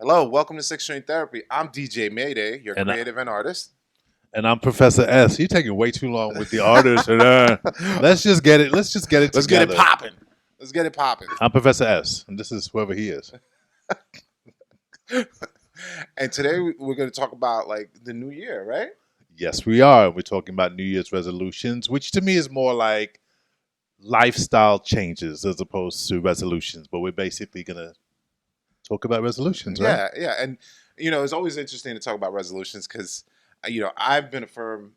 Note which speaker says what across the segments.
Speaker 1: Hello, welcome to Six String Therapy. I'm DJ Mayday, your
Speaker 2: And
Speaker 1: creative and artist.
Speaker 2: I'm Professor S. You're taking way too long with the artist. Let's just get it. Let's just get it
Speaker 1: Let's get it
Speaker 2: together.
Speaker 1: popping. Let's get it popping.
Speaker 2: I'm Professor S, and this is whoever he is.
Speaker 1: And today we're going to talk about like the new year, right?
Speaker 2: Yes, we are. We're talking about New Year's resolutions, which to me is more like lifestyle changes as opposed to resolutions. But we're basically gonna talk about resolutions, right?
Speaker 1: Yeah. And, it's always interesting to talk about resolutions because, I've been a firm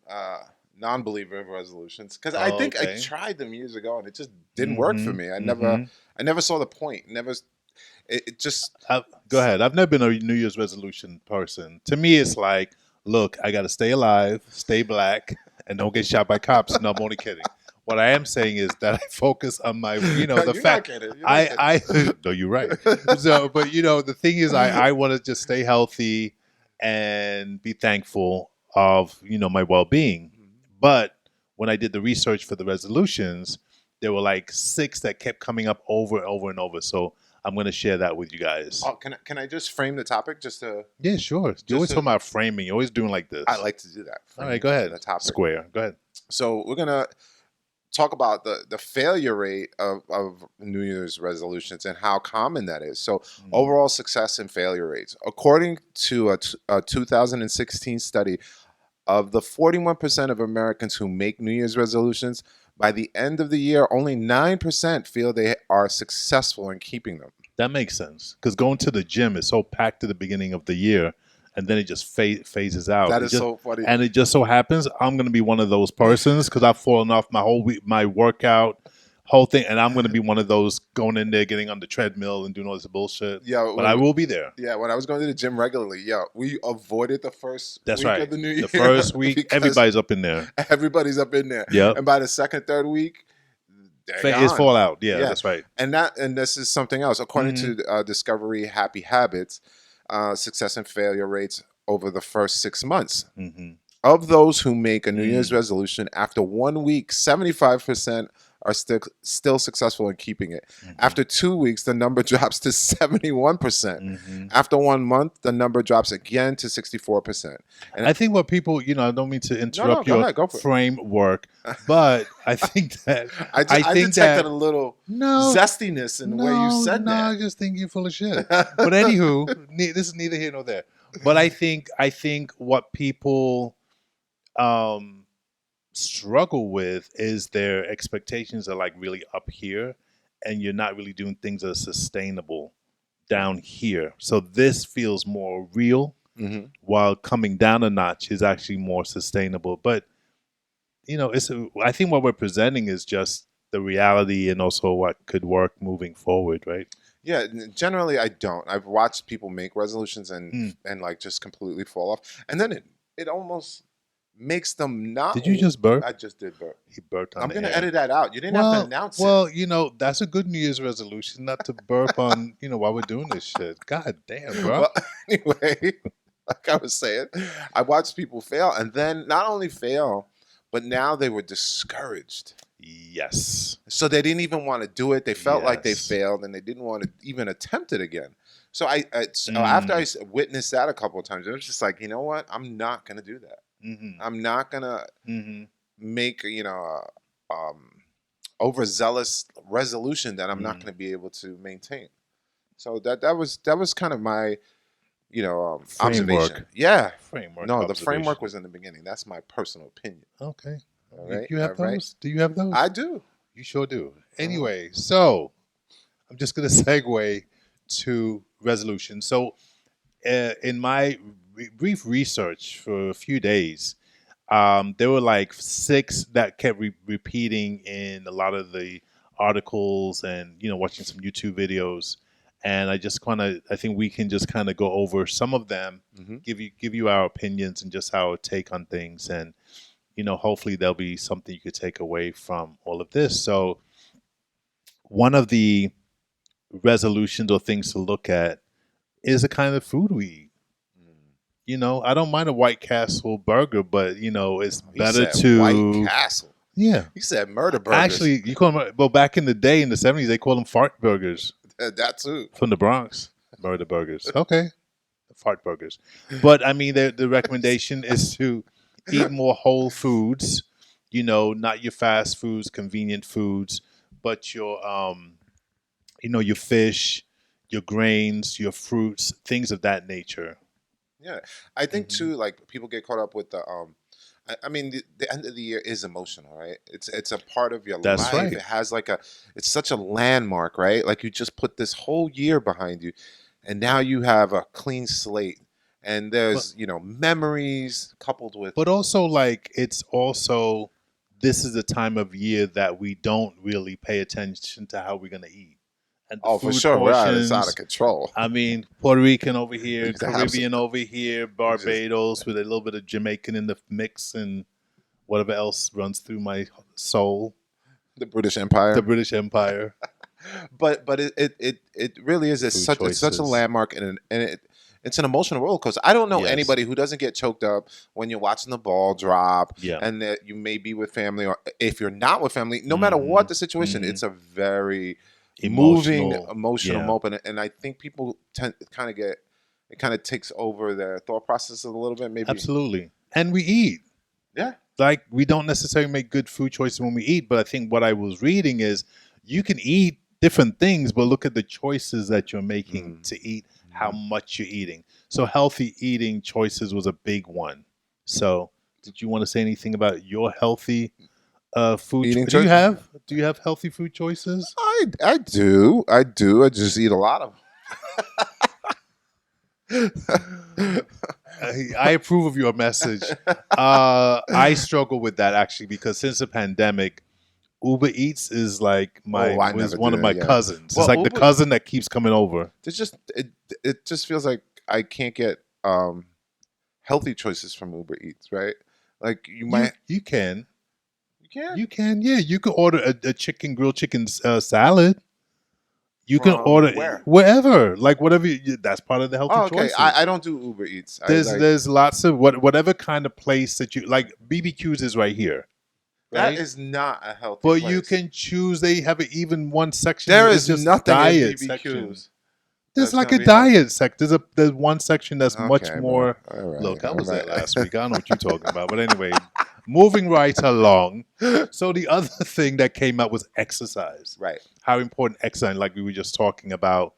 Speaker 1: non-believer of resolutions because I think I
Speaker 2: Okay.
Speaker 1: tried them years ago and it just didn't work for me. I never saw the point. It just.
Speaker 2: Go ahead. I've never been a New Year's resolution person. To me, it's like, look, I got to stay alive, stay black, and don't get shot by cops. No, I'm only kidding. What I am saying is that I focus on my, the
Speaker 1: You're
Speaker 2: fact.
Speaker 1: not kidding. You're not kidding.
Speaker 2: No, you're right. So, but the thing is, I want to just stay healthy and be thankful of, my well-being. But when I did the research for the resolutions, there were like 6 that kept coming up over and over and over. So I'm going to share that with you guys.
Speaker 1: Oh, can I just frame the topic just to?
Speaker 2: Yeah, sure. You're always talking about framing. You're always doing like this.
Speaker 1: I like to do that.
Speaker 2: All right, go ahead.
Speaker 1: The topic.
Speaker 2: Square. Go ahead.
Speaker 1: So we're gonna talk about the failure rate of New Year's resolutions and how common that is. So overall success and failure rates, according to a 2016 study, of the 41% of Americans who make New Year's resolutions, by the end of the year, only 9% feel they are successful in keeping them.
Speaker 2: That makes sense because going to the gym is so packed at the beginning of the year, and then it just phases out.
Speaker 1: That is so funny.
Speaker 2: And it just so happens I'm going to be one of those persons because I've fallen off my whole week, my workout, whole thing, and I'm going to be one of those going in there, getting on the treadmill and doing all this bullshit.
Speaker 1: Yeah,
Speaker 2: but I will be there.
Speaker 1: Yeah, when I was going to the gym regularly, we avoided the first week of the new year.
Speaker 2: The first week, everybody's up in there.
Speaker 1: Everybody's up in there.
Speaker 2: Yeah.
Speaker 1: And by the second, third week,
Speaker 2: it's fallout. Yeah, that's right.
Speaker 1: And this is something else. According to Discovery Happy Habits, success and failure rates over the first 6 months. Of those who make a New Year's resolution, after 1 week, 75% are still successful in keeping it. After 2 weeks, the number drops to 71%. After 1 month, the number drops again to 64%. And
Speaker 2: I think what people, I don't mean to interrupt your framework, but I think that
Speaker 1: I detected a little zestiness in the way you said that.
Speaker 2: No, I just think you're full of shit. But anywho, this is neither here nor there. But I think what people struggle with is their expectations are like really up here, and you're not really doing things that are sustainable down here. So this feels more real, while coming down a notch is actually more sustainable. But I think what we're presenting is just the reality and also what could work moving forward, right?
Speaker 1: Yeah, generally I don't. I've watched people make resolutions and like just completely fall off, and then it almost makes them not.
Speaker 2: Did you just burp?
Speaker 1: I just did burp.
Speaker 2: He burped on
Speaker 1: I'm
Speaker 2: the
Speaker 1: going to
Speaker 2: air.
Speaker 1: edit that out. You didn't have to announce it.
Speaker 2: Well, that's a good New Year's resolution, not to burp on, while we're doing this shit. God damn, bro.
Speaker 1: Well, anyway, like I was saying, I watched people fail, and then not only fail, but now they were discouraged.
Speaker 2: Yes.
Speaker 1: So they didn't even want to do it. They felt like they failed, and they didn't want to even attempt it again. So after I witnessed that a couple of times, it was just like, you know what? I'm not going to do that. I'm not gonna make overzealous resolution that I'm not gonna be able to maintain. So that was kind of my observation. Yeah,
Speaker 2: framework.
Speaker 1: No, the framework was in the beginning. That's my personal opinion.
Speaker 2: Okay.
Speaker 1: All right.
Speaker 2: You have those? Right? Do you have those?
Speaker 1: I do.
Speaker 2: You sure do. Anyway, so I'm just gonna segue to resolution. So in my brief research for a few days, there were like 6 that kept repeating in a lot of the articles and watching some YouTube videos, and I think we can just kind of go over some of them, give you our opinions and just our take on things, and hopefully there'll be something you could take away from all of this. So one of the resolutions or things to look at is the kind of food we eat. I don't mind a White Castle burger, but it's better to
Speaker 1: White Castle.
Speaker 2: Yeah,
Speaker 1: you said murder burgers.
Speaker 2: Actually, you call them. Well, back in the day, in the 70s, they called them fart burgers.
Speaker 1: That too.
Speaker 2: From the Bronx, murder burgers. Okay, fart burgers. But I mean, the recommendation is to eat more whole foods. Not your fast foods, convenient foods, but your fish, your grains, your fruits, things of that nature.
Speaker 1: Yeah, I think
Speaker 2: Hmm.
Speaker 1: too. Like people get caught up with the. I mean, the end of the year is emotional, right? It's a part of your
Speaker 2: That's
Speaker 1: life.
Speaker 2: right.
Speaker 1: It has like it's such a landmark, right? Like you just put this whole year behind you, and now you have a clean slate, and
Speaker 2: But
Speaker 1: there's memories coupled with.
Speaker 2: but also like it's also this is the time of year that we don't really pay attention to how we're gonna eat and the
Speaker 1: Oh, for
Speaker 2: food
Speaker 1: sure, it's out of
Speaker 2: portions.
Speaker 1: control.
Speaker 2: I mean, Puerto Rican over here,
Speaker 1: You just have
Speaker 2: Caribbean over here,
Speaker 1: you just
Speaker 2: Barbados with a little bit of Jamaican in the mix, and whatever else runs through my soul,
Speaker 1: the British
Speaker 2: the
Speaker 1: Empire.
Speaker 2: British Empire.
Speaker 1: But it really is
Speaker 2: Food
Speaker 1: it's such a
Speaker 2: choices.
Speaker 1: landmark and it's an emotional roller coaster. I don't know
Speaker 2: Yes.
Speaker 1: anybody who doesn't get choked up when you're watching the ball drop
Speaker 2: Yeah.
Speaker 1: and that you may be with family, or if you're not with family, no matter
Speaker 2: Hmm.
Speaker 1: what the situation,
Speaker 2: Hmm.
Speaker 1: it's a very moving
Speaker 2: Emotional.
Speaker 1: emotional
Speaker 2: Yeah.
Speaker 1: moment, and I think people tend kind of get it kind of takes over their thought process a little bit, maybe.
Speaker 2: Absolutely. And we eat.
Speaker 1: Yeah.
Speaker 2: Like we don't necessarily make good food choices when we eat, but I think what I was reading is you can eat different things, but look at the choices that you're making
Speaker 1: Mm.
Speaker 2: to eat, how much you're eating. So healthy eating choices was a big one. So did you want to say anything about your healthy food?
Speaker 1: Eating
Speaker 2: Do you
Speaker 1: choice.
Speaker 2: have healthy food choices?
Speaker 1: I do. I do. I just eat a lot of them.
Speaker 2: I approve of your message. I struggle with that actually because since the pandemic, Uber Eats is like
Speaker 1: Oh, I
Speaker 2: was
Speaker 1: never
Speaker 2: one
Speaker 1: do
Speaker 2: of
Speaker 1: that.
Speaker 2: my
Speaker 1: Yeah.
Speaker 2: cousins. It's
Speaker 1: Well,
Speaker 2: like the
Speaker 1: Uber,
Speaker 2: cousin that keeps coming over.
Speaker 1: there's just it just feels like I can't get healthy choices from Uber Eats, right? Like you
Speaker 2: You
Speaker 1: might
Speaker 2: you can
Speaker 1: you can
Speaker 2: you can yeah you can order a chicken grilled chicken salad. You can
Speaker 1: from
Speaker 2: order
Speaker 1: where?
Speaker 2: wherever like whatever that's part of the healthy
Speaker 1: Oh, okay.
Speaker 2: choices.
Speaker 1: I don't do Uber Eats. I
Speaker 2: There's
Speaker 1: like
Speaker 2: there's lots of whatever kind of place that you like. BBQs is right here,
Speaker 1: that
Speaker 2: right?
Speaker 1: is not a healthy
Speaker 2: But you
Speaker 1: place.
Speaker 2: can choose. They have even one section.
Speaker 1: There
Speaker 2: It's
Speaker 1: is
Speaker 2: just
Speaker 1: nothing in
Speaker 2: diet section.
Speaker 1: BBQs
Speaker 2: There's
Speaker 1: that's
Speaker 2: like
Speaker 1: gonna
Speaker 2: a
Speaker 1: be healthy.
Speaker 2: diet sec. There's one section that's much
Speaker 1: Okay, bro.
Speaker 2: more.
Speaker 1: All right.
Speaker 2: Look, I
Speaker 1: All
Speaker 2: was there
Speaker 1: right.
Speaker 2: last week. I don't know what you're talking about, but anyway, moving right along. So the other thing that came up was exercise.
Speaker 1: Right.
Speaker 2: How important exercise, like we were just talking about,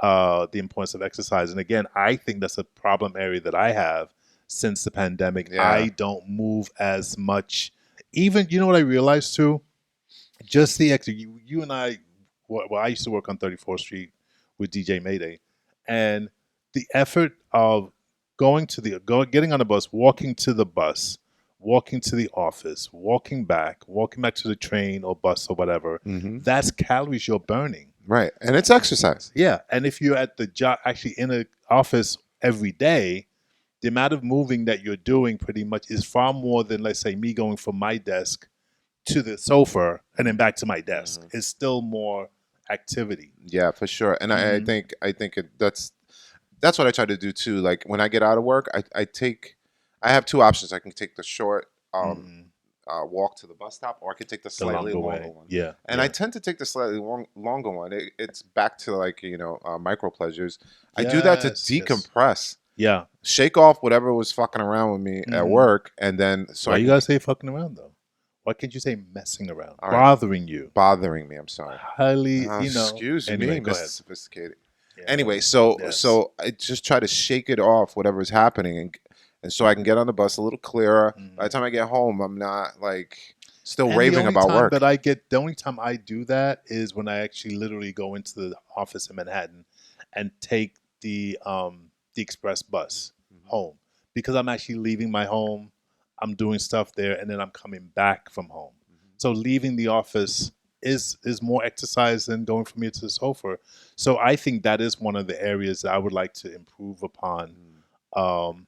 Speaker 2: the importance of exercise. And again, I think that's a problem area that I have since the pandemic.
Speaker 1: Yeah.
Speaker 2: I don't move as much. Even you know what I realized too, just the extra. You and I, well, I used to work on 34th Street with DJ Mayday, and the effort of getting on the bus, walking to the bus, walking to the office, walking back to the train or bus or whatever.
Speaker 1: Hmm.
Speaker 2: That's calories you're burning.
Speaker 1: Right. And it's exercise.
Speaker 2: Yeah, and if you're at the job, actually in an office every day, the amount of moving that you're doing pretty much is far more than, let's say, me going from my desk to the sofa and then back to my desk.
Speaker 1: Mhm.
Speaker 2: It's still more activity.
Speaker 1: Yeah, for sure. And
Speaker 2: Mhm.
Speaker 1: I think that's what I try to do too. Like when I get out of work, I have two options. I can take the short
Speaker 2: Mhm.
Speaker 1: walk to the bus stop, or I could take the
Speaker 2: The
Speaker 1: slightly
Speaker 2: longer
Speaker 1: longer
Speaker 2: way.
Speaker 1: one.
Speaker 2: Yeah.
Speaker 1: And I
Speaker 2: Yeah.
Speaker 1: tend to take the slightly longer one. It's back to like micro pleasures. I do that to
Speaker 2: Yes. Yes.
Speaker 1: decompress,
Speaker 2: Yeah.
Speaker 1: shake off whatever was fucking around with me at
Speaker 2: Mhm.
Speaker 1: work, and then so
Speaker 2: Why
Speaker 1: I
Speaker 2: you
Speaker 1: can
Speaker 2: gotta say fucking around though? Why can't you say messing around?
Speaker 1: all right
Speaker 2: Bothering you.
Speaker 1: bothering me. I'm sorry.
Speaker 2: Highly,
Speaker 1: Excuse
Speaker 2: Anyway,
Speaker 1: me,
Speaker 2: go
Speaker 1: Mr.
Speaker 2: ahead.
Speaker 1: Sophisticated.
Speaker 2: Yeah.
Speaker 1: Anyway,
Speaker 2: Yes.
Speaker 1: so I just try to shake it off, whatever's happening, and so I can get on the bus a little clearer. By the
Speaker 2: Mhm.
Speaker 1: time I get home, I'm not like still
Speaker 2: And
Speaker 1: raving about work.
Speaker 2: the only time I do that is when I actually literally go into the office in Manhattan and take the express bus home because I'm actually leaving my home. I'm doing stuff there, and then I'm coming back from home. So leaving the office is more exercise than going from here to the sofa. So I think that is one of the areas that I would like to improve upon. Um,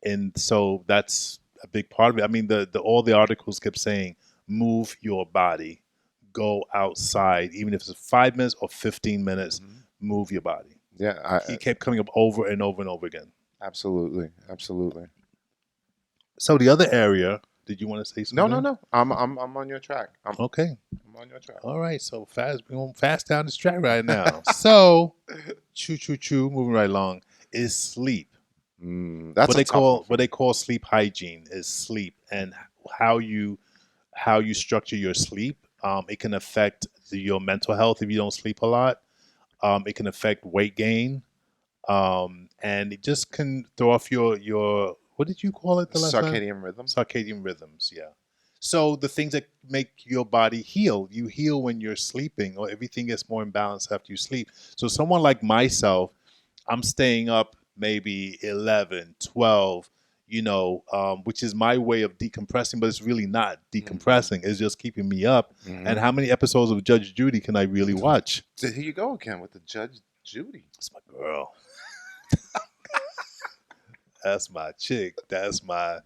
Speaker 2: and so that's a big part of it. I mean, the all the articles kept saying, move your body, go outside, even if it's 5 minutes or 15 minutes,
Speaker 1: Mhm.
Speaker 2: move your body.
Speaker 1: Yeah,
Speaker 2: He kept coming up over and over and over again.
Speaker 1: absolutely, absolutely.
Speaker 2: So the other area, did you want to say
Speaker 1: No, no,
Speaker 2: something?
Speaker 1: no. I'm on your track.
Speaker 2: Okay.
Speaker 1: I'm on your track.
Speaker 2: All right. So fast, we're going fast down this track right now. So, choo choo choo, moving right along, is sleep.
Speaker 1: That's
Speaker 2: what
Speaker 1: a
Speaker 2: they
Speaker 1: tough one
Speaker 2: call
Speaker 1: for
Speaker 2: what
Speaker 1: me.
Speaker 2: they call sleep hygiene is sleep, and how you structure your sleep. It can affect your mental health if you don't sleep a lot. It can affect weight gain, and it just can throw off your what did you call it the last time?
Speaker 1: Circadian rhythm.
Speaker 2: Circadian rhythms. Yeah. So the things that make your body heal, you heal when you're sleeping, or everything gets more imbalanced after you sleep. So someone like myself, I'm staying up maybe 11, 12, which is my way of decompressing, but it's really not decompressing. It's just keeping me up. And how many episodes of Judge Judy can I really watch?
Speaker 1: Here you go again with the Judge Judy.
Speaker 2: That's my girl. That's my chick. That's my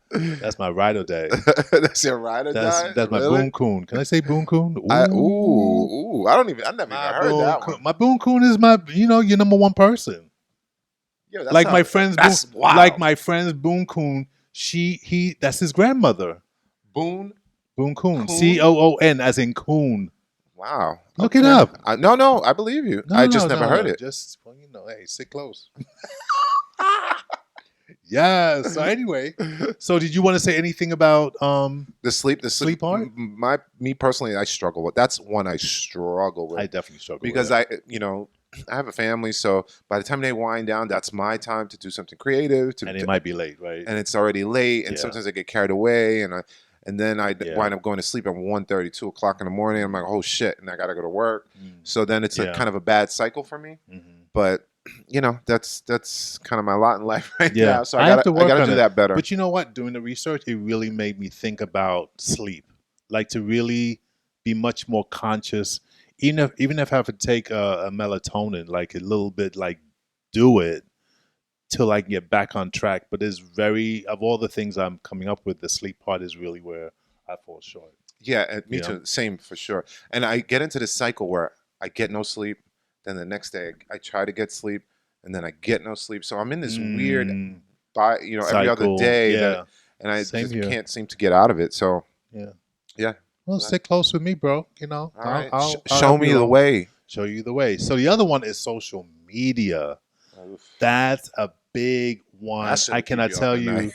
Speaker 2: ride or day.
Speaker 1: That's your ride or die?
Speaker 2: That's my
Speaker 1: Really?
Speaker 2: Boon Coon. Can I say Boon Coon?
Speaker 1: I never even
Speaker 2: My
Speaker 1: heard that
Speaker 2: Coon.
Speaker 1: one.
Speaker 2: My Boon Coon is your number one person.
Speaker 1: Yo,
Speaker 2: Like my friend's Boon,
Speaker 1: that's wild.
Speaker 2: like my friend's Boon Coon. That's his grandmother.
Speaker 1: Boon
Speaker 2: Boon Coon.
Speaker 1: Coon?
Speaker 2: Coon as in coon.
Speaker 1: Wow.
Speaker 2: Look it up.
Speaker 1: No, I believe you. I just never heard it.
Speaker 2: Just hey, sit close. Yeah. So anyway, so did you want to say anything about
Speaker 1: The sleep
Speaker 2: part?
Speaker 1: Me personally, I struggle with. That's one I struggle with.
Speaker 2: I definitely struggle
Speaker 1: because
Speaker 2: with it.
Speaker 1: I have a family, so by the time they wind down, that's my time to do something creative.
Speaker 2: And it might be late, right?
Speaker 1: And it's already late, and
Speaker 2: Yeah.
Speaker 1: sometimes I get carried away, and then I
Speaker 2: Yeah.
Speaker 1: wind up going to sleep at 1:30, 2 o'clock in the morning. I'm like, oh shit, and I gotta go to work. So then it's a
Speaker 2: Yeah.
Speaker 1: kind of a bad cycle for me. But that's kind of my lot in life right
Speaker 2: Yeah.
Speaker 1: now. So
Speaker 2: I
Speaker 1: I
Speaker 2: have to work
Speaker 1: gotta
Speaker 2: on
Speaker 1: do
Speaker 2: it.
Speaker 1: that better.
Speaker 2: But you know what? Doing the research, it really made me think about sleep. Like to really be much more conscious. Even if I have to take a melatonin, like a little bit, like do it till I can get back on track. But it's of all the things I'm coming up with, the sleep part is really where I fall short.
Speaker 1: Yeah, and me
Speaker 2: You know?
Speaker 1: too. Same for sure. And I get into this cycle where I get no sleep, then the next day I try to get sleep, and then I get no sleep. So I'm in this weird, every other
Speaker 2: Cycle.
Speaker 1: day
Speaker 2: Yeah.
Speaker 1: and I
Speaker 2: Same
Speaker 1: just
Speaker 2: here.
Speaker 1: can't seem to get out of it. So
Speaker 2: Yeah. Well, sit close with me, bro.
Speaker 1: all right,
Speaker 2: I'll
Speaker 1: show
Speaker 2: help
Speaker 1: me
Speaker 2: you
Speaker 1: the
Speaker 2: along.
Speaker 1: way.
Speaker 2: Show you the way. So the other one is social media. That's a big one.
Speaker 1: That should've
Speaker 2: I cannot
Speaker 1: keep you up
Speaker 2: tell
Speaker 1: at
Speaker 2: you
Speaker 1: night.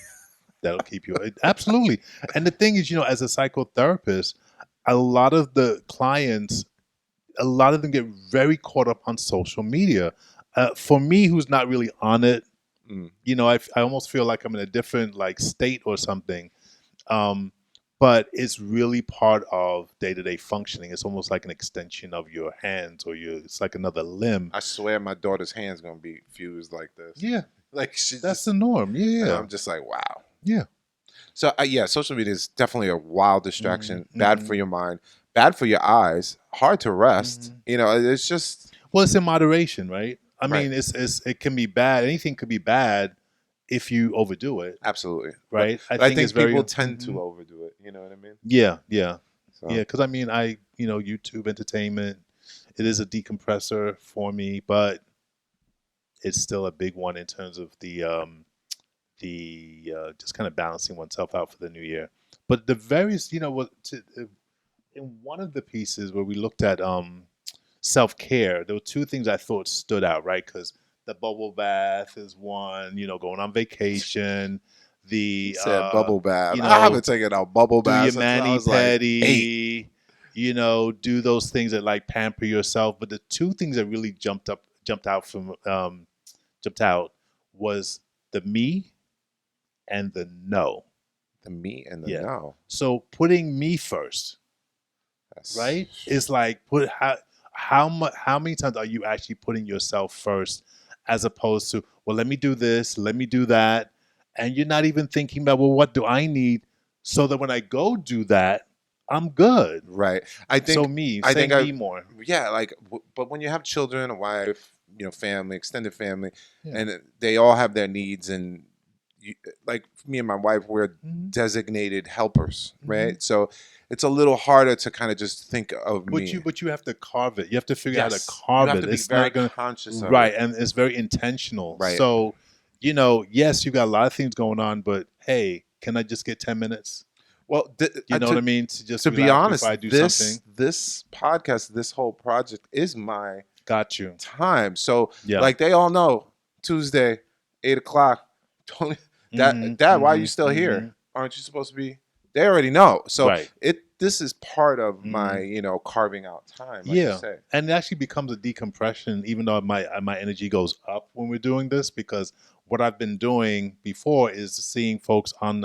Speaker 2: that'll keep you absolutely. And the thing is, as a psychotherapist, a lot of the clients, a lot of them get very caught up on social media. For me, who's not really on it, I almost feel like I'm in a different state or something. But it's really part of day-to-day functioning. It's almost like an extension of your hands, it's like another limb.
Speaker 1: I swear my daughter's hand's gonna be fused like this.
Speaker 2: Yeah,
Speaker 1: Like
Speaker 2: that's the norm.
Speaker 1: and
Speaker 2: Yeah,
Speaker 1: I'm just like, wow.
Speaker 2: yeah.
Speaker 1: So social media is definitely a wild distraction.
Speaker 2: Mhm,
Speaker 1: Bad
Speaker 2: mhm.
Speaker 1: for your mind, bad for your eyes, hard to rest. It's just
Speaker 2: Well, it's in moderation, right? I
Speaker 1: Right.
Speaker 2: mean, it can be bad. Anything could be bad if you overdo it,
Speaker 1: absolutely
Speaker 2: right?
Speaker 1: But I think
Speaker 2: it's very
Speaker 1: people tend
Speaker 2: Mhm.
Speaker 1: to overdo it. You know what I mean?
Speaker 2: Yeah, yeah.
Speaker 1: So,
Speaker 2: Yeah, because I mean, YouTube entertainment, it is a decompressor for me, but it's still a big one in terms of the just kind of balancing oneself out for the new year. But the various, in one of the pieces where we looked at self care, there were two things I thought stood out, right? Because the bubble bath is one, going on vacation. The
Speaker 1: said bubble bath.
Speaker 2: you
Speaker 1: I
Speaker 2: know,
Speaker 1: haven't taken a bubble
Speaker 2: do
Speaker 1: bath
Speaker 2: your
Speaker 1: since I
Speaker 2: mani
Speaker 1: was like 8.
Speaker 2: pedi, do those things that pamper yourself. But the two things that really jumped out was the me and the no.
Speaker 1: The me and the
Speaker 2: Yeah.
Speaker 1: no.
Speaker 2: So putting me first,
Speaker 1: That's,
Speaker 2: right? It's like how many times are you actually putting yourself first, as opposed to, well, let me do this, let me do that, and you're not even thinking about, well, what do I need so that when I go do that, I'm good.
Speaker 1: right. I think
Speaker 2: So me,
Speaker 1: I
Speaker 2: say
Speaker 1: think
Speaker 2: me more.
Speaker 1: yeah, but when you have children, a wife, family, extended family,
Speaker 2: Yeah.
Speaker 1: and they all have their needs, and like me and my wife, we're
Speaker 2: Mhm.
Speaker 1: designated helpers, right? So it's a little harder to kind of just think of me.
Speaker 2: But you have to carve it. You have to figure out how to
Speaker 1: Yes,
Speaker 2: carve
Speaker 1: you have
Speaker 2: it.
Speaker 1: to be
Speaker 2: It's
Speaker 1: very
Speaker 2: not gonna
Speaker 1: conscious of
Speaker 2: right,
Speaker 1: it.
Speaker 2: and it's very intentional.
Speaker 1: Right.
Speaker 2: So, yes, you got a lot of things going on, but hey, can I just get 10 minutes?
Speaker 1: Well,
Speaker 2: You know what I mean? To just
Speaker 1: to be
Speaker 2: relax
Speaker 1: honest,
Speaker 2: before I do something.
Speaker 1: this podcast, this whole project is my
Speaker 2: Got you.
Speaker 1: time. So
Speaker 2: Yeah.
Speaker 1: like they all know, Tuesday, 8 o'clock, don't Dad, why are you still here? Aren't you supposed to be? They already know. So
Speaker 2: Right.
Speaker 1: this is part of my carving out time. Like you say.
Speaker 2: And it actually becomes a decompression, even though my energy goes up when we're doing this, because what I've been doing before is seeing folks on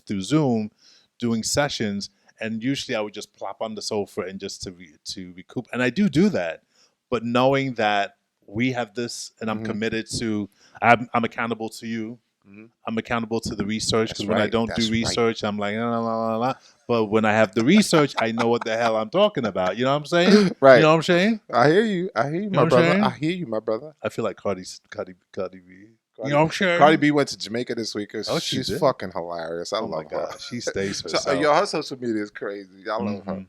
Speaker 2: through Zoom doing sessions, and usually I would just plop on the sofa and just to recoup, and I do that, but knowing that we have this, and I'm committed to, I'm accountable to you. I'm accountable to the research, because when I don't do research, I'm like, la, la, la, la. But when I have the research, I know what the hell I'm talking about. You know what I'm saying?
Speaker 1: Right.
Speaker 2: You know what I'm saying?
Speaker 1: I hear you, my brother. I hear you, my brother.
Speaker 2: I feel like Cardi B. You know what I'm saying?
Speaker 1: Cardi B went to Jamaica this week.
Speaker 2: Oh,
Speaker 1: she's fucking hilarious. I love her.
Speaker 2: She stays herself.
Speaker 1: So, her social media is crazy. I love her.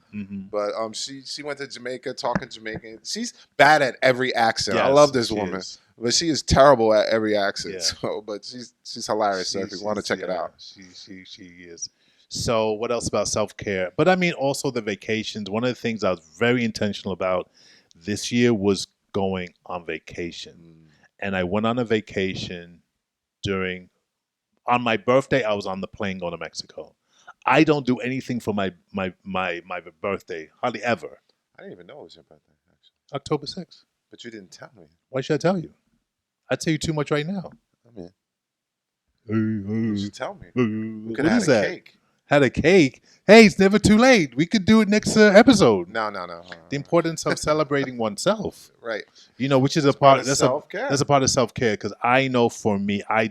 Speaker 1: But she went to Jamaica talking Jamaican. She's bad at every accent. I love this woman. But she is terrible at every accent. So, but she's hilarious. So if you want to check it out,
Speaker 2: she is. So what else about self-care? But I mean, also the vacations. One of the things I was very intentional about this year was going on vacation. And I went on a vacation on my birthday. I was on the plane going to Mexico. I don't do anything for my birthday, hardly ever.
Speaker 1: I didn't even know it was your birthday, actually.
Speaker 2: October 6th.
Speaker 1: But you didn't tell me.
Speaker 2: Why should I tell you? I'd tell you too much right now.
Speaker 1: I mean, you should tell me. We could
Speaker 2: What
Speaker 1: have
Speaker 2: is
Speaker 1: had a
Speaker 2: that?
Speaker 1: cake.
Speaker 2: Had a cake? Hey, it's never too late. We could do it next episode.
Speaker 1: No.
Speaker 2: The importance of celebrating oneself.
Speaker 1: Right.
Speaker 2: You know, which is a part of
Speaker 1: self-care.
Speaker 2: That's a part of self-care, because I know for me, I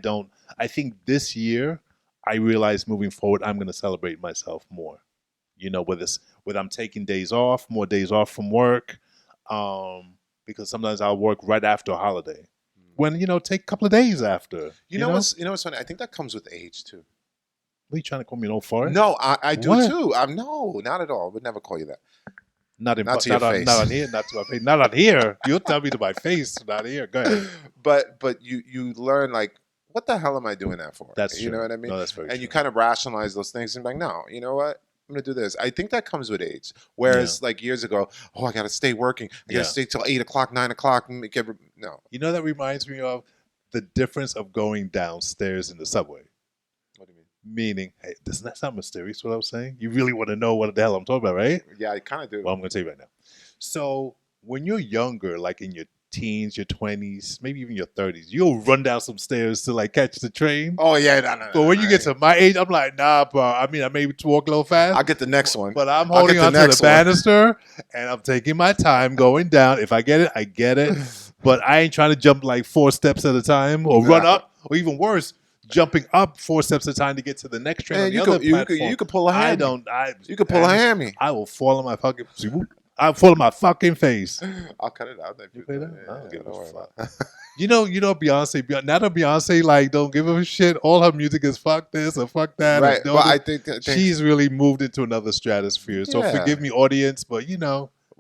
Speaker 2: think this year, I realize moving forward, I'm going to celebrate myself more. You know, whether I'm taking days off, more days off from work, because sometimes I'll work right after a holiday. When, take a couple of days after.
Speaker 1: You know what's funny? I think that comes with age too.
Speaker 2: What are you trying to call me an old fart?
Speaker 1: No, I do too. No, not at all. I would never call you that.
Speaker 2: Not to your face. Not on here. Not to my face. Not on here. You'll tell me to my face. Not here. Go ahead.
Speaker 1: But you learn, like, what the hell am I doing that for?
Speaker 2: That's true.
Speaker 1: You know what I mean?
Speaker 2: No, that's very true.
Speaker 1: And you kind of rationalize those things and be like, no, you know what? I'm going to do this. I think that comes with age. Whereas like years ago, I got to stay working. I got to stay till 8 o'clock, 9 o'clock. No.
Speaker 2: You know, that reminds me of the difference of going downstairs in the subway.
Speaker 1: What do you mean?
Speaker 2: Meaning, hey, doesn't that sound mysterious, what I'm saying? You really want to know what the hell I'm talking about, right?
Speaker 1: Yeah, I kind of do.
Speaker 2: Well, I'm going to tell you right now. So when you're younger, like in your teens, your 20s, maybe even your 30s, you'll run down some stairs to like catch the train.
Speaker 1: Oh, yeah. No.
Speaker 2: But when you get to my age, I'm like, nah, bro. I mean, I may walk a little fast.
Speaker 1: I'll get the next one.
Speaker 2: But I'm holding on to the banister, and I'm taking my time going down. If I get it, I get it. But I ain't trying to jump like 4 steps at a time, or run up, or even worse, jumping up 4 steps at a time to get to the next train on the other platform.
Speaker 1: You could pull a hammy. You could pull a hammy.
Speaker 2: I will fall on my fucking... I'll fall on my fucking face.
Speaker 1: I'll cut it out.
Speaker 2: You play that? I don't give a fuck. You know Beyonce. Now that Beyonce like don't give a shit. All her music is fuck this or fuck that.
Speaker 1: Right. Well, I think
Speaker 2: she's really moved into another stratosphere. So forgive me, audience, but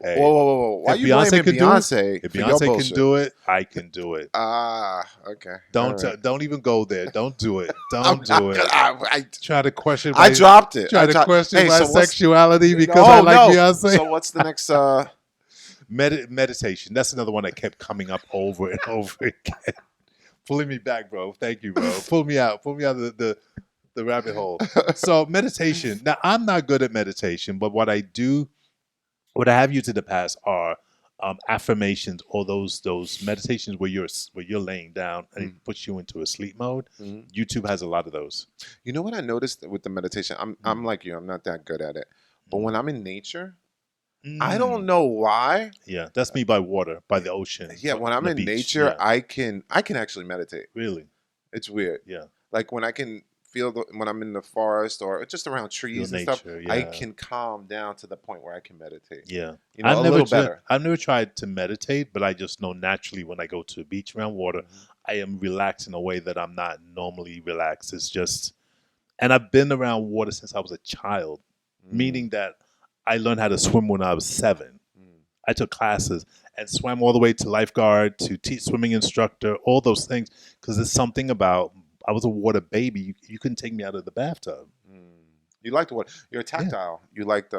Speaker 2: hey,
Speaker 1: whoa. Why you blaming Beyonce?
Speaker 2: If Beyonce can do it, I can do it.
Speaker 1: Okay.
Speaker 2: Don't even go there. Don't do it. Don't do it. I try to question.
Speaker 1: I dropped it.
Speaker 2: Try to question my sexuality because I like Beyonce.
Speaker 1: So what's the next?
Speaker 2: Meditation. That's another one that kept coming up over and over again. Pulling me back, bro. Thank you, bro. Pull me out of the rabbit hole. So meditation. Now, I'm not good at meditation, but what I have used in the past are affirmations, or those meditations where you're laying down and it puts you into a sleep mode. YouTube has a lot of those.
Speaker 1: You know what I noticed with the meditation? I'm like you. I'm not that good at it. But when I'm in nature, I don't know why.
Speaker 2: Yeah, that's me by water, by the ocean.
Speaker 1: Yeah, when I'm in nature, I can actually meditate.
Speaker 2: Really?
Speaker 1: It's weird.
Speaker 2: Yeah. Like
Speaker 1: when I can feel when I'm in the forest or just around trees and stuff, I can calm down to the point where I can meditate.
Speaker 2: Yeah.
Speaker 1: A little better.
Speaker 2: I've never tried to meditate, but I just know naturally when I go to a beach around water, I am relaxed in a way that I'm not normally relaxed. It's just, and I've been around water since I was a child, meaning that I learned how to swim when I was 7. I took classes and swam all the way to lifeguard, to swimming instructor, all those things, because there's something about, I was a water baby. You couldn't take me out of the bathtub.
Speaker 1: You like the water. You're a tactile. Yeah. You like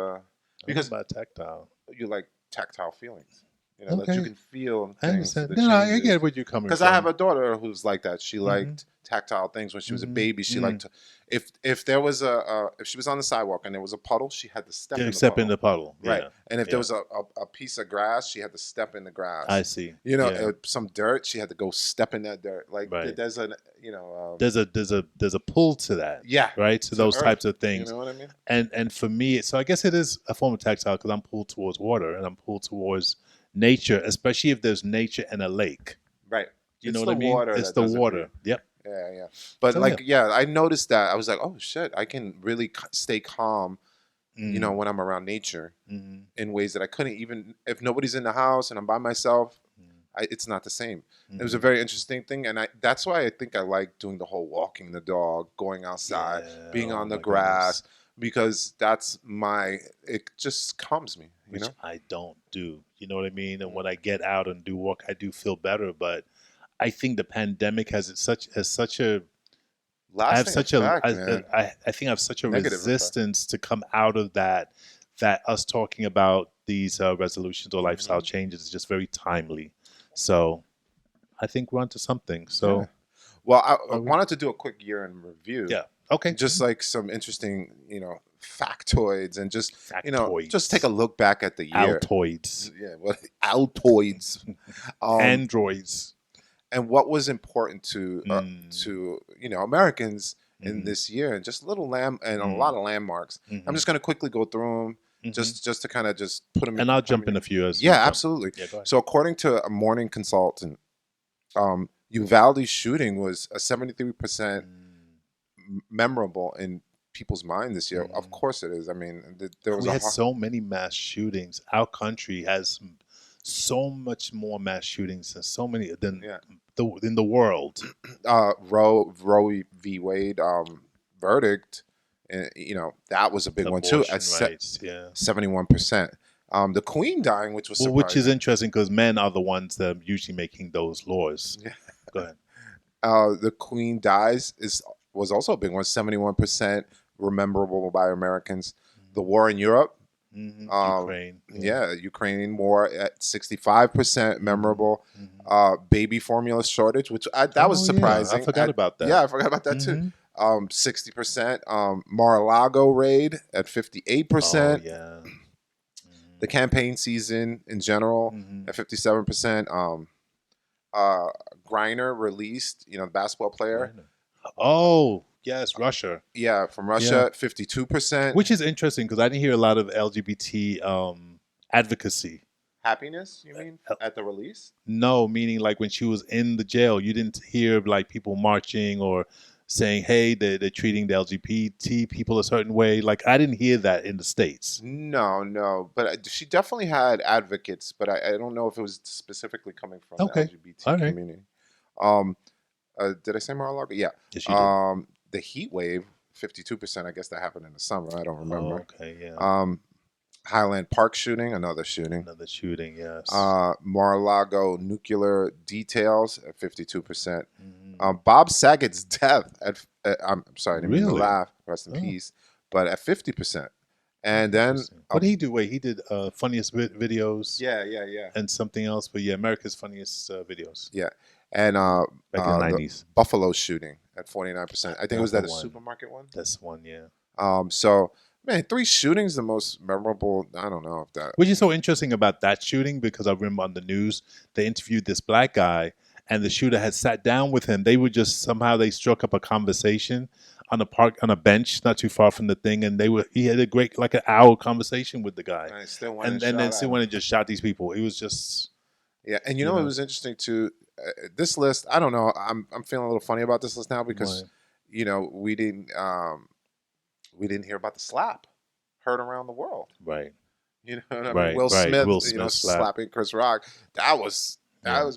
Speaker 2: because about tactile.
Speaker 1: You like tactile feelings. That you can feel things.
Speaker 2: I understand. No, I get what you're coming from.
Speaker 1: Because I have a daughter who's like that. She liked tactile things. When she was a
Speaker 2: Mhm.
Speaker 1: baby, she liked to. If there was if she was on the sidewalk and there was a puddle, she had to step in the
Speaker 2: Step in
Speaker 1: puddle.
Speaker 2: the puddle.
Speaker 1: Right.
Speaker 2: Yeah.
Speaker 1: And if there
Speaker 2: Yeah.
Speaker 1: was a piece of grass, she had to step in the
Speaker 2: I
Speaker 1: grass.
Speaker 2: see.
Speaker 1: You know,
Speaker 2: Yeah.
Speaker 1: some dirt, she had to go step in that dirt. Like
Speaker 2: Right.
Speaker 1: there's a, you know,
Speaker 2: There's a pull to that.
Speaker 1: yeah,
Speaker 2: Right. To
Speaker 1: to
Speaker 2: those
Speaker 1: earth.
Speaker 2: types of
Speaker 1: You
Speaker 2: things.
Speaker 1: know what I mean?
Speaker 2: And for me, so I guess it is a form of tactile because I'm pulled towards water and I'm pulled towards nature, especially if there's nature and a lake.
Speaker 1: Right.
Speaker 2: You know
Speaker 1: It's
Speaker 2: what
Speaker 1: the
Speaker 2: I mean?
Speaker 1: water
Speaker 2: It's
Speaker 1: that
Speaker 2: the
Speaker 1: does it for you.
Speaker 2: water. Yep.
Speaker 1: Yeah, yeah. But
Speaker 2: So
Speaker 1: like, yeah, I noticed that. I was like, oh shit, I can really stay calm, you know,
Speaker 2: Mm.
Speaker 1: when I'm around nature
Speaker 2: Mm-hmm.
Speaker 1: in ways that I couldn't even if nobody's in the house and I'm by myself.
Speaker 2: Mm.
Speaker 1: It's not the same. It was a
Speaker 2: Mhm.
Speaker 1: very interesting thing, and that's why I think I like doing the whole walking the dog, going outside,
Speaker 2: Yeah.
Speaker 1: being
Speaker 2: Oh
Speaker 1: on the
Speaker 2: my goodness.
Speaker 1: grass, because that's it just calms me, you
Speaker 2: Which
Speaker 1: know.
Speaker 2: I don't do. You know what I mean? And when I get out and do walk, I do feel better. But I think the pandemic has such a I have
Speaker 1: Lasting
Speaker 2: such a
Speaker 1: effect, man.
Speaker 2: I think I have such a
Speaker 1: Negative effect.
Speaker 2: resistance to come out of that us talking about these resolutions or lifestyle
Speaker 1: Mhm.
Speaker 2: changes is just very timely. So I think we're onto something.
Speaker 1: Yeah.
Speaker 2: So
Speaker 1: Well, I
Speaker 2: are we?
Speaker 1: wanted to do a quick year in review,
Speaker 2: Yeah. Okay.
Speaker 1: just like some interesting, you know, factoids, and just you know, just take a
Speaker 2: Factoids.
Speaker 1: look back at the year.
Speaker 2: Altoids.
Speaker 1: Yeah, well, Altoids.
Speaker 2: Androids.
Speaker 1: And what was important
Speaker 2: Mm.
Speaker 1: to you know Americans in
Speaker 2: Mhm.
Speaker 1: this year, and just little and a
Speaker 2: Mm.
Speaker 1: lot of landmarks. I'm
Speaker 2: Mhm.
Speaker 1: just going to quickly go through them,
Speaker 2: Mhm.
Speaker 1: just to kind of just put them.
Speaker 2: And I'll jump in a few as you
Speaker 1: Yeah,
Speaker 2: jump.
Speaker 1: absolutely.
Speaker 2: Yeah, go ahead.
Speaker 1: So according to a morning consultant, Uvalde's shooting was a 73% memorable in people's mind this year. Of course it is. I mean, there was
Speaker 2: We
Speaker 1: a
Speaker 2: had so many mass shootings. Our country has so much more mass shootings and so many than
Speaker 1: yeah.
Speaker 2: in the world.
Speaker 1: Roe v. Wade verdict, and you know that was a big one too.
Speaker 2: Abortion
Speaker 1: At
Speaker 2: rights, yeah.
Speaker 1: 71%. The Queen dying, which was
Speaker 2: Well, which is
Speaker 1: surprising.
Speaker 2: interesting because men are the ones that are usually making those laws.
Speaker 1: Yeah.
Speaker 2: Go ahead.
Speaker 1: The Queen dies was also a big one. 71% rememberable by Americans. The war in Europe.
Speaker 2: Ukraine.
Speaker 1: Yeah, Ukrainian war at 65% memorable. Baby formula shortage, which that was surprising.
Speaker 2: I forgot about that.
Speaker 1: Yeah, I forgot about that too. 60%. Mar-a-Lago raid at 58%.
Speaker 2: Oh yeah.
Speaker 1: The campaign season in general at 57%. Griner released, you know, the basketball player.
Speaker 2: Oh yes, Russia.
Speaker 1: Yeah, from Russia, 52%.
Speaker 2: Which is interesting because I didn't hear a lot of LGBT advocacy.
Speaker 1: Happiness, you mean, at the release?
Speaker 2: No, meaning like when she was in the jail, you didn't hear like people marching or saying, "Hey, they're treating the LGBT people a certain way." Like I didn't hear that in the States.
Speaker 1: No, but she definitely had advocates, but I don't know if it was specifically coming from the LGBT community. Did I say Mar-a-Lago? Yeah.
Speaker 2: Yes, you did.
Speaker 1: The heat wave, 52%. I guess that happened in the summer. I don't remember.
Speaker 2: Okay, yeah.
Speaker 1: Highland Park shooting, another shooting.
Speaker 2: Another shooting, yes.
Speaker 1: Mar-a-Lago nuclear details at 52%. Bob Saget's death I'm sorry, I didn't mean to laugh. Rest in peace. But at 50%. And then
Speaker 2: what did he do? Wait, he did funniest videos.
Speaker 1: Yeah.
Speaker 2: And something else, but yeah, America's funniest videos.
Speaker 1: Yeah. And
Speaker 2: back in the 90s.
Speaker 1: Buffalo shooting at 49%. I think it was that a supermarket one.
Speaker 2: That's one, yeah.
Speaker 1: So man, 3 shootings, the most memorable. I don't know if that.
Speaker 2: Which is so interesting about that shooting because I remember on the news they interviewed this black guy and the shooter had sat down with him. They were just somehow they struck up a conversation on a bench not too far from the thing, and he had a great like an hour conversation with the guy. And then still went and just shot these people. It was just
Speaker 1: and you know it was interesting too. This list, I don't know. I'm feeling a little funny about this list now because you know we didn't hear about the slap heard around the world.
Speaker 2: Right.
Speaker 1: You know what I mean? Will Smith, you know, slapping Chris Rock. That was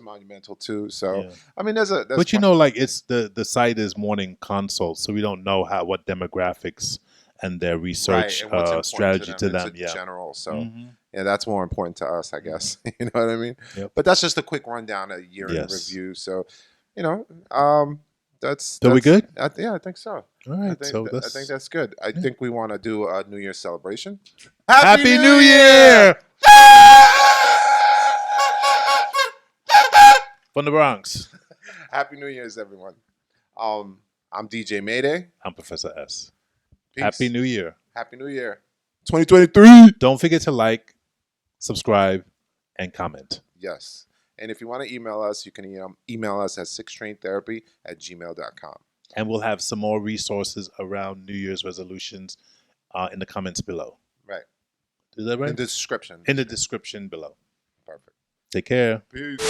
Speaker 1: monumental too. So I mean,
Speaker 2: but you know, like it's the site is morning consult, so we don't know what demographics and their research strategy to them.
Speaker 1: In general. So yeah, that's more important to us, I guess. You know what I mean?
Speaker 2: Yep.
Speaker 1: But that's just a quick rundown, a year in review. So you know, that's
Speaker 2: we good?
Speaker 1: I think so.
Speaker 2: All right,
Speaker 1: I think that's good. I think we want to do a New Year's celebration.
Speaker 2: Happy New Year! From the Bronx.
Speaker 1: Happy New Year's, everyone. I'm DJ Mayday.
Speaker 2: I'm Professor S.
Speaker 1: Peace.
Speaker 2: Happy New Year.
Speaker 1: Happy New Year. 2023.
Speaker 2: Don't forget to like, subscribe, and comment.
Speaker 1: Yes. And if you want to email us, you can email us at sixtraintherapy@gmail.com.
Speaker 2: And we'll have some more resources around New Year's resolutions in the comments below.
Speaker 1: Right.
Speaker 2: Is that right?
Speaker 1: In the description.
Speaker 2: In the description below.
Speaker 1: Perfect.
Speaker 2: Take care.
Speaker 1: Peace.